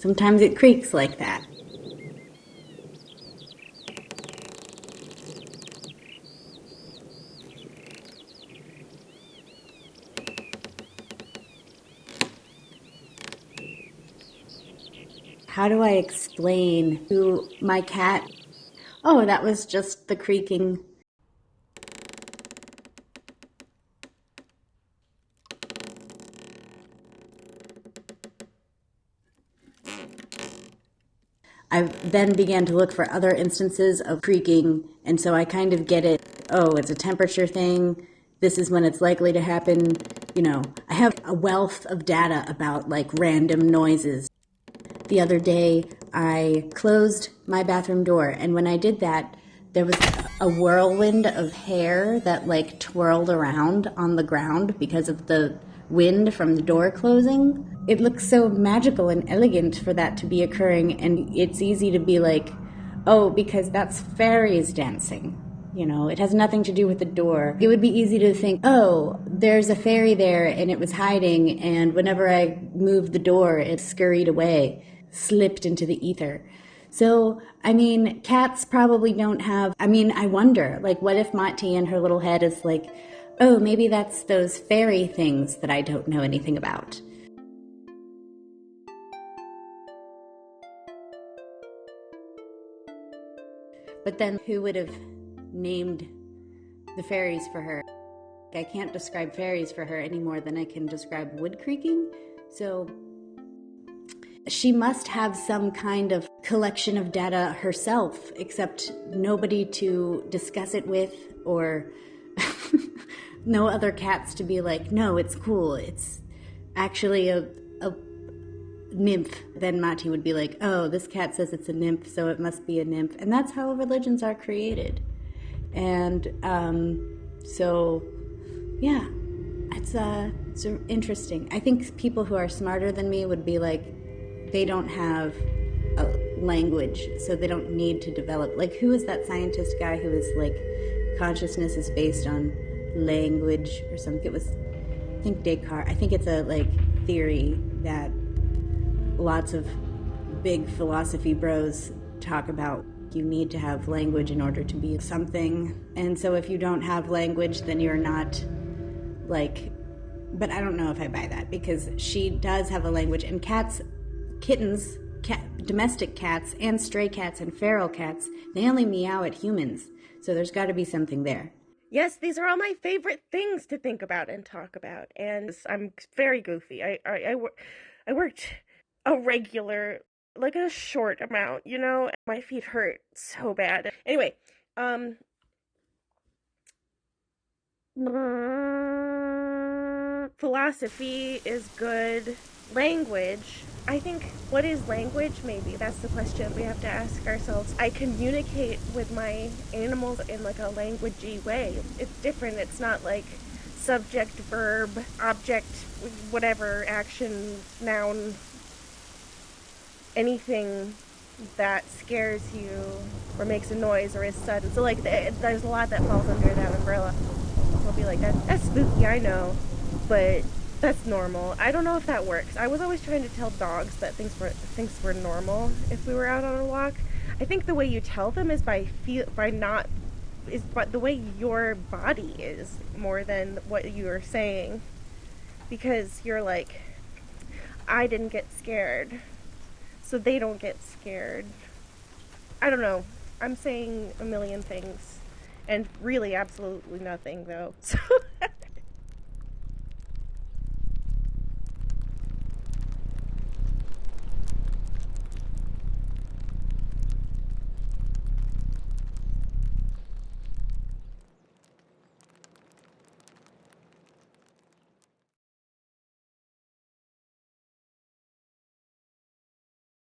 Sometimes it creaks like that. How do I explain to my cat? Oh, that was just the creaking. I then began to look for other instances of creaking, and so I kind of get it. Oh, it's a temperature thing. This is when it's likely to happen. I have a wealth of data about like random noises. The other day, I closed my bathroom door, and when I did that, there was a whirlwind of hair that like twirled around on the ground because of the wind from the door closing. It looks so magical and elegant for that to be occurring, and it's easy to be like, oh, because that's fairies dancing. It has nothing to do with the door. It would be easy to think, oh, there's a fairy there and it was hiding, and whenever I moved the door, it scurried away, slipped into the ether. So, cats probably don't have. I wonder, like, what if Mati in her little head is like, oh, maybe that's those fairy things that I don't know anything about. But then who would have named the fairies for her? I can't describe fairies for her any more than I can describe wood creaking. So she must have some kind of collection of data herself, except nobody to discuss it with, or no other cats to be like, no, it's cool. It's actually a nymph. Then Mati would be like, oh, this cat says it's a nymph, so it must be a nymph. And that's how religions are created. And so, yeah, it's interesting. I think people who are smarter than me would be like, they don't have a language, so they don't need to develop. Like, who is that scientist guy who is like, consciousness is based on language or something? It was, I think, Descartes. I think it's a like theory that lots of big philosophy bros talk about. You need to have language in order to be something. And so if you don't have language, then you're not like, but I don't know if I buy that, because she does have a language. And kittens, domestic cats and stray cats and feral cats, they only meow at humans. So there's got to be something there. Yes, these are all my favorite things to think about and talk about. And I'm very goofy. I worked a regular, like a short amount, My feet hurt so bad. Anyway, philosophy is good. Language. I think, what is language? Maybe that's the question we have to ask ourselves. I communicate with my animals in like a languagey way. It's different. It's not like subject, verb, object, whatever, action, noun, anything that scares you or makes a noise or is sudden. So like there's a lot that falls under that umbrella. I'll be like, that's spooky, I know, but that's normal. I don't know if that works. I was always trying to tell dogs that things were normal if we were out on a walk. I think the way you tell them is by the way your body is, more than what you are saying, because you're like, I didn't get scared, so they don't get scared. I don't know. I'm saying a million things, and really absolutely nothing, though. So